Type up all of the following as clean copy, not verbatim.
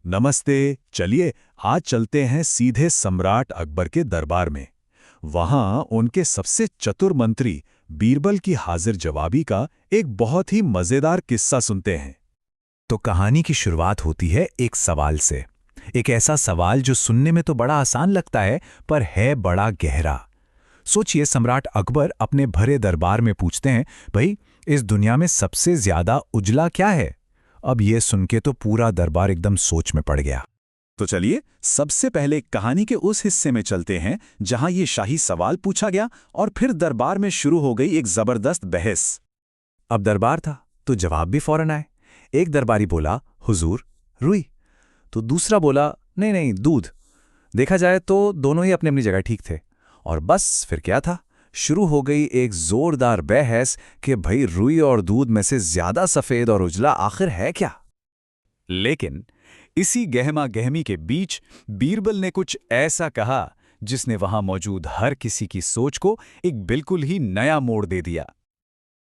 नमस्ते। चलिए आज चलते हैं सीधे सम्राट अकबर के दरबार में। वहां उनके सबसे चतुर मंत्री बीरबल की हाजिर जवाबी का एक बहुत ही मजेदार किस्सा सुनते हैं। तो कहानी की शुरुआत होती है एक सवाल से। एक ऐसा सवाल जो सुनने में तो बड़ा आसान लगता है पर है बड़ा गहरा। सोचिए, सम्राट अकबर अपने भरे दरबार में पूछते हैं, भाई इस दुनिया में सबसे ज्यादा उजला क्या है? अब ये सुन के तो पूरा दरबार एकदम सोच में पड़ गया। तो चलिए सबसे पहले कहानी के उस हिस्से में चलते हैं जहां ये शाही सवाल पूछा गया और फिर दरबार में शुरू हो गई एक जबरदस्त बहस। अब दरबार था तो जवाब भी फौरन आए। एक दरबारी बोला, हुजूर रुई। तो दूसरा बोला, नहीं नहीं, दूध। देखा जाए तो दोनों ही अपनी अपनी जगह ठीक थे। और बस फिर क्या था, शुरू हो गई एक जोरदार बहस कि भाई रुई और दूध में से ज्यादा सफेद और उजला आखिर है क्या। लेकिन इसी गहमा गहमी के बीच बीरबल ने कुछ ऐसा कहा जिसने वहां मौजूद हर किसी की सोच को एक बिल्कुल ही नया मोड़ दे दिया।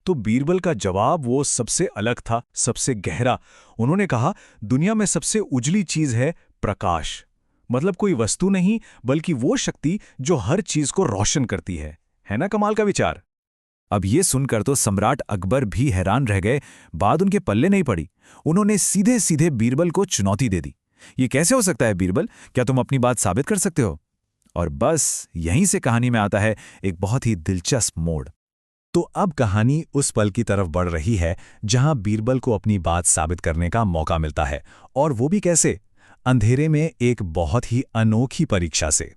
तो बीरबल का जवाब वो सबसे अलग था, सबसे गहरा। उन्होंने कहा, दुनिया में सबसे उजली चीज है प्रकाश। मतलब कोई वस्तु नहीं बल्कि वो शक्ति जो हर चीज को रोशन करती है ना कमाल का विचार। अब ये सुनकर तो सम्राट अकबर भी हैरान रह गए। बात उनके पल्ले नहीं पड़ी। उन्होंने सीधे सीधे बीरबल को चुनौती दे दी। ये कैसे हो सकता है बीरबल, क्या तुम अपनी बात साबित कर सकते हो? और बस यहीं से कहानी में आता है एक बहुत ही दिलचस्प मोड़। तो अब कहानी उस पल की तरफ बढ़ रही है जहां बीरबल को अपनी बात साबित करने का मौका मिलता है, और वो भी कैसे? अंधेरे में एक बहुत ही अनोखी परीक्षा से।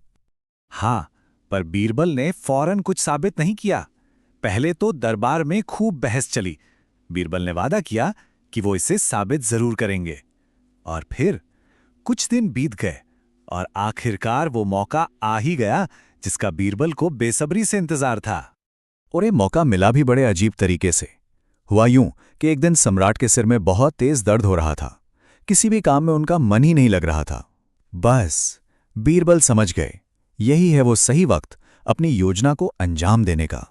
हाँ, पर बीरबल ने फौरन कुछ साबित नहीं किया। पहले तो दरबार में खूब बहस चली। बीरबल ने वादा किया कि वो इसे साबित जरूर करेंगे। और फिर कुछ दिन बीत गए और आखिरकार वो मौका आ ही गया जिसका बीरबल को बेसब्री से इंतजार था। और ये मौका मिला भी बड़े अजीब तरीके से। हुआ यूं कि एक दिन सम्राट के सिर में बहुत तेज दर्द हो रहा था। किसी भी काम में उनका मन ही नहीं लग रहा था। बस बीरबल समझ गए, यही है वो सही वक्त अपनी योजना को अंजाम देने का।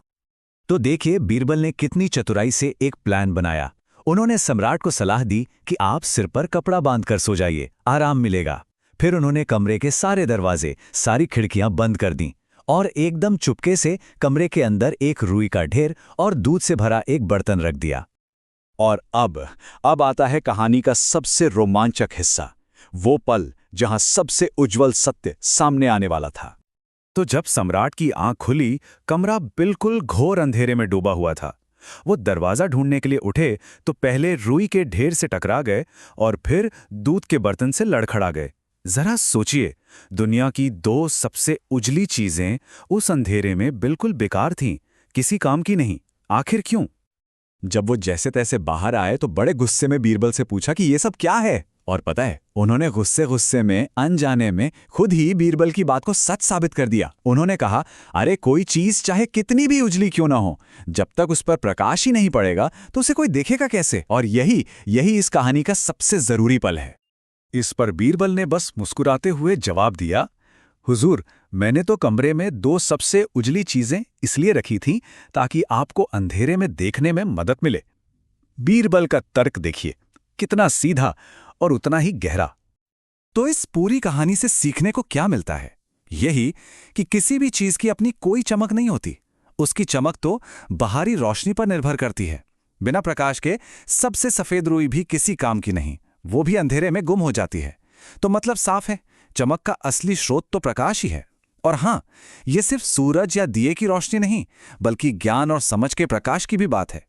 तो देखिए बीरबल ने कितनी चतुराई से एक प्लान बनाया। उन्होंने सम्राट को सलाह दी कि आप सिर पर कपड़ा बांधकर सो जाइए, आराम मिलेगा। फिर उन्होंने कमरे के सारे दरवाजे, सारी खिड़कियां बंद कर दीं और एकदम चुपके से कमरे के अंदर एक रुई का ढेर और दूध से भरा एक बर्तन रख दिया। और अब आता है कहानी का सबसे रोमांचक हिस्सा, वो पल जहां सबसे उज्जवल सत्य सामने आने वाला था। तो जब सम्राट की आंख खुली, कमरा बिल्कुल घोर अंधेरे में डूबा हुआ था। वो दरवाजा ढूंढने के लिए उठे तो पहले रुई के ढेर से टकरा गए और फिर दूध के बर्तन से लड़खड़ा गए। जरा सोचिए, दुनिया की दो सबसे उजली चीजें उस अंधेरे में बिल्कुल बेकार थीं, किसी काम की नहीं। आखिर क्यों? जब वो जैसे तैसे बाहर आए तो बड़े गुस्से में बीरबल से पूछा कि ये सब क्या है। और पता है, उन्होंने गुस्से गुस्से में अनजाने में खुद ही बीरबल की बात को सच साबित कर दिया। उन्होंने कहा, अरे कोई चीज चाहे कितनी भी उजली क्यों ना हो, जब तक उस पर प्रकाश ही नहीं पड़ेगा तो उसे कोई देखेगा कैसे? और यही इस कहानी का सबसे जरूरी पल है। इस पर बीरबल ने बस मुस्कुराते हुए जवाब दिया, हुजूर मैंने तो कमरे में दो सबसे उजली चीजें इसलिए रखी थीं ताकि आपको अंधेरे में देखने में मदद मिले। बीरबल का तर्क देखिए, कितना सीधा और उतना ही गहरा। तो इस पूरी कहानी से सीखने को क्या मिलता है? यही कि किसी भी चीज की अपनी कोई चमक नहीं होती। उसकी चमक तो बाहरी रोशनी पर निर्भर करती है। बिना प्रकाश के सबसे सफेद रुई भी किसी काम की नहीं, वो भी अंधेरे में गुम हो जाती है। तो मतलब साफ है, चमक का असली स्रोत तो प्रकाश ही है। और हां, यह सिर्फ सूरज या दिए की रोशनी नहीं, बल्कि ज्ञान और समझ के प्रकाश की भी बात है।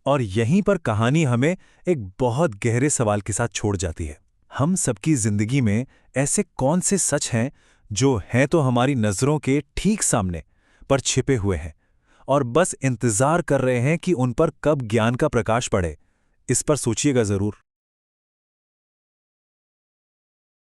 और यहीं पर कहानी हमें एक बहुत गहरे सवाल के साथ छोड़ जाती है। हम सबकी जिंदगी में ऐसे कौन से सच हैं जो हैं तो हमारी नजरों के ठीक सामने पर छिपे हुए हैं और बस इंतजार कर रहे हैं कि उन पर कब ज्ञान का प्रकाश पड़े? इस पर सोचिएगा जरूर।